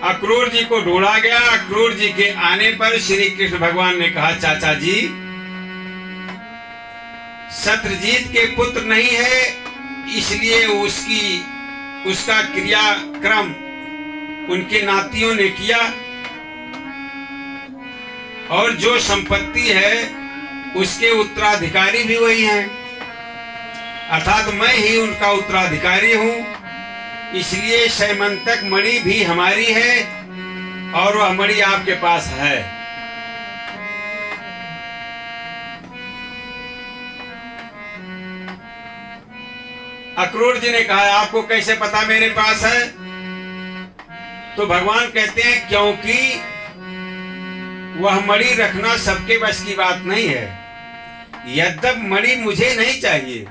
अक्रूर जी को ढूंढा गया। अक्रूर जी के आने पर श्री कृष्ण भगवान ने कहा, चाचा जी शत्रुजीत के पुत्र नहीं है, इसलिए उसका क्रियाक्रम उनके नातियों ने किया, और जो संपत्ति है उसके उत्तराधिकारी भी वही हैं, अर्थात मैं ही उनका उत्तराधिकारी हूं। इसलिए सैमंतक मणि भी हमारी है और वह मणि आपके पास है। अक्रूर जी ने कहा, आपको कैसे पता मेरे पास है? तो भगवान कहते हैं, क्योंकि वह मणि रखना सबके बस की बात नहीं है। यद्यपि मणि मुझे नहीं चाहिए,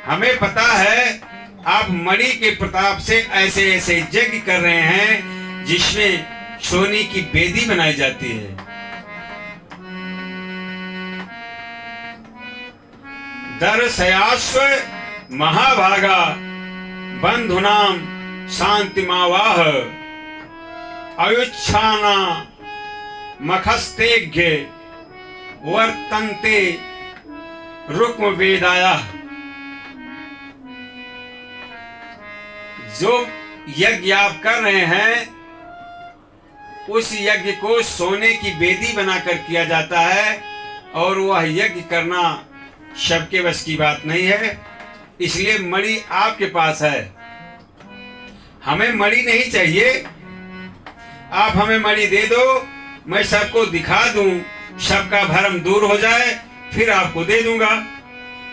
हमें पता है आप मणि के प्रताप से ऐसे ऐसे यज्ञ कर रहे हैं जिसमें सोने की बेदी बनाई जाती है। दर्शयास्व महाभागा बंधुनाम शांतिमावाह अयुच्छाना मखस्तेघ्य वर्तन्ते रुक्म वेदाया। जो यज्ञ आप कर रहे हैं उस यज्ञ को सोने की बेदी बनाकर किया जाता है, और वह यज्ञ करना सबके बस की बात नहीं है। इसलिए मणि आपके पास है, हमें मणि नहीं चाहिए। आप हमें मणि दे दो, मैं सबको दिखा दूं, सबका भ्रम दूर हो जाए, फिर आपको दे दूंगा।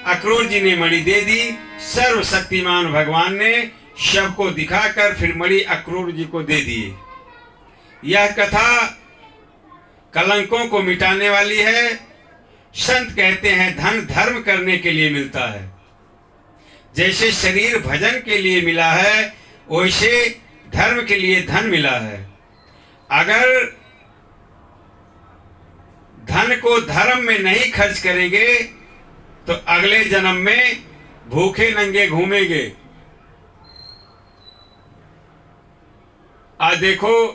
अक्रूर जी ने मणि दे दी। सर्वशक्तिमान भगवान ने सबको दिखाकर फिर मणि अक्रूर जी को दे दिए। यह कथा कलंकों को मिटाने वाली है। संत कहते हैं, धन धर्म करने के लिए मिलता है। जैसे शरीर भजन के लिए मिला है, वैसे धर्म के लिए धन मिला है। अगर धन को धर्म में नहीं खर्च करेंगे तो अगले जन्म में भूखे नंगे घूमेंगे। आज देखो,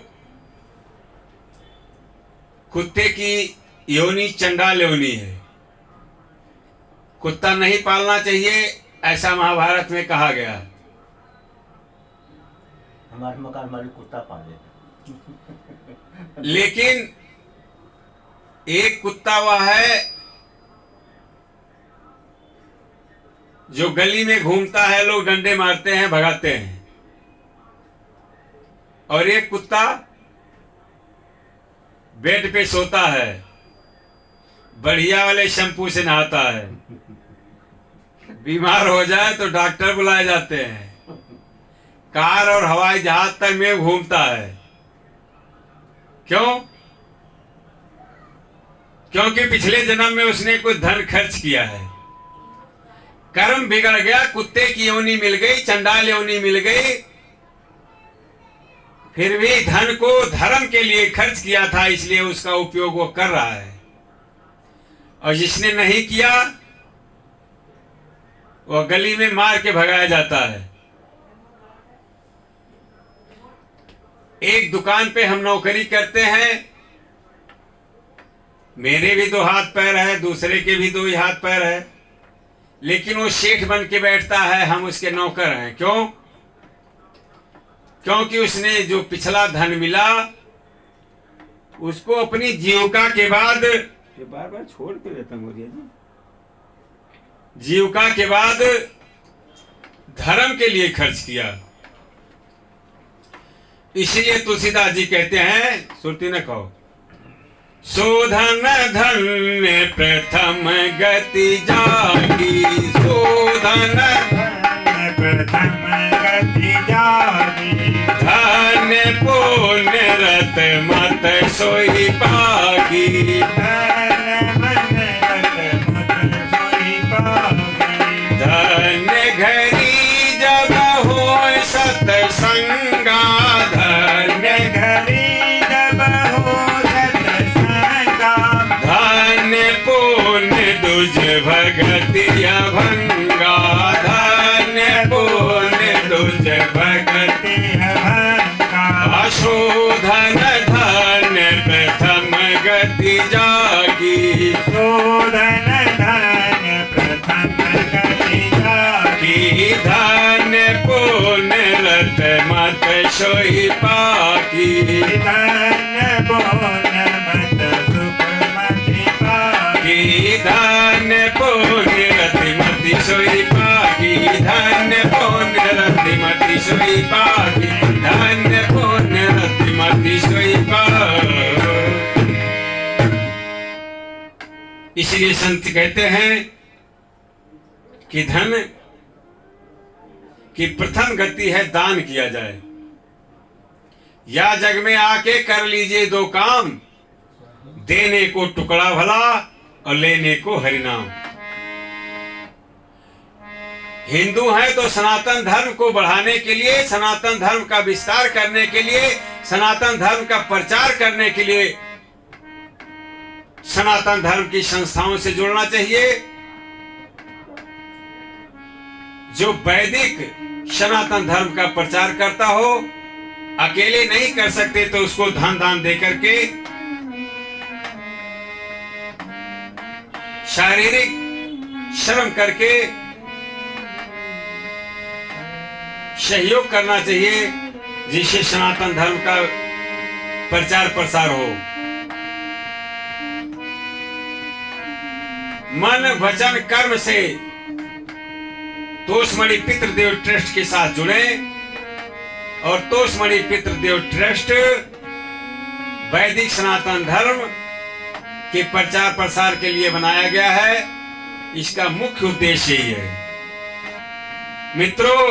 कुत्ते की योनि चंडाल योनि है। कुत्ता नहीं पालना चाहिए, ऐसा महाभारत में कहा गया। हमारे मकान मालिक कुत्ता पाले, लेकिन एक कुत्ता वह है जो गली में घूमता है, लोग डंडे मारते हैं, भगाते हैं। और एक कुत्ता बेड पे सोता है, बढ़िया वाले शैम्पू से नहाता है, बीमार हो जाए तो डॉक्टर बुलाए जाते हैं, कार और हवाई जहाज तक में घूमता है। क्यों? क्योंकि पिछले जन्म में उसने कुछ धन खर्च किया है, कर्म बिगड़ गया, कुत्ते की योनि मिल गई, चंडाल योनि मिल गई। फिर भी धन को धर्म के लिए खर्च किया था, इसलिए उसका उपयोग वो कर रहा है। और जिसने नहीं किया वो गली में मार के भगाया जाता है। एक दुकान पे हम नौकरी करते हैं, मेरे भी 2 हाथ पैर है, दूसरे के भी 2 ही हाथ पैर है, लेकिन वो सेठ बन के बैठता है, हम उसके नौकर हैं। क्यों? क्योंकि उसने जो पिछला धन मिला उसको अपनी जीविका के बाद, ये बार बार छोड़ के देता हूं जी, जीविका के बाद धर्म के लिए खर्च किया। इसीलिए तुलसीदास जी कहते हैं, सुरती न कहो, शोधन धन्य प्रथम गति जागी, शोधन प्रथम गति जागी, धन्य पुण्य रत मत सोई पागी, धन मन रत मत सोई पागी, धन्य घड़ी जब हो सत्संगा, धन्य घड़ी जब हो सत्संगा, धन्य पुण्य दुज भगति अभंगा, धन्य पुण्य दुज भगति भक्ति अभंगा, शोधन धन प्रथम गति जागी, शोधन धन प्रथम गति जागी, धन पुण्य रत मत सोई पाकी, धन पुण्य मत सुख मति पाकी, धन पुण्य रति मति सोई पाकी, धन पुण्य रति मति सोई पाकी, धन पुण्य रति मति सोई पाकी। इसलिए संत कहते हैं कि धन की प्रथम गति है दान किया जाए। या जग में आके कर लीजिए दो काम, देने को टुकड़ा भला और लेने को हरिनाम। हिंदू है तो सनातन धर्म को बढ़ाने के लिए, सनातन धर्म का विस्तार करने के लिए, सनातन धर्म का प्रचार करने के लिए सनातन धर्म की संस्थाओं से जुड़ना चाहिए। जो वैदिक सनातन धर्म का प्रचार करता हो, अकेले नहीं कर सकते तो उसको धन दान दे करके शारीरिक श्रम करके सहयोग करना चाहिए, जिससे सनातन धर्म का प्रचार प्रसार हो। मन वचन कर्म से तोषमणि पितृदेव ट्रस्ट के साथ जुड़े और तोषमणि पितृदेव ट्रस्ट वैदिक सनातन धर्म के प्रचार प्रसार के लिए बनाया गया है। इसका मुख्य उद्देश्य यही है। मित्रों,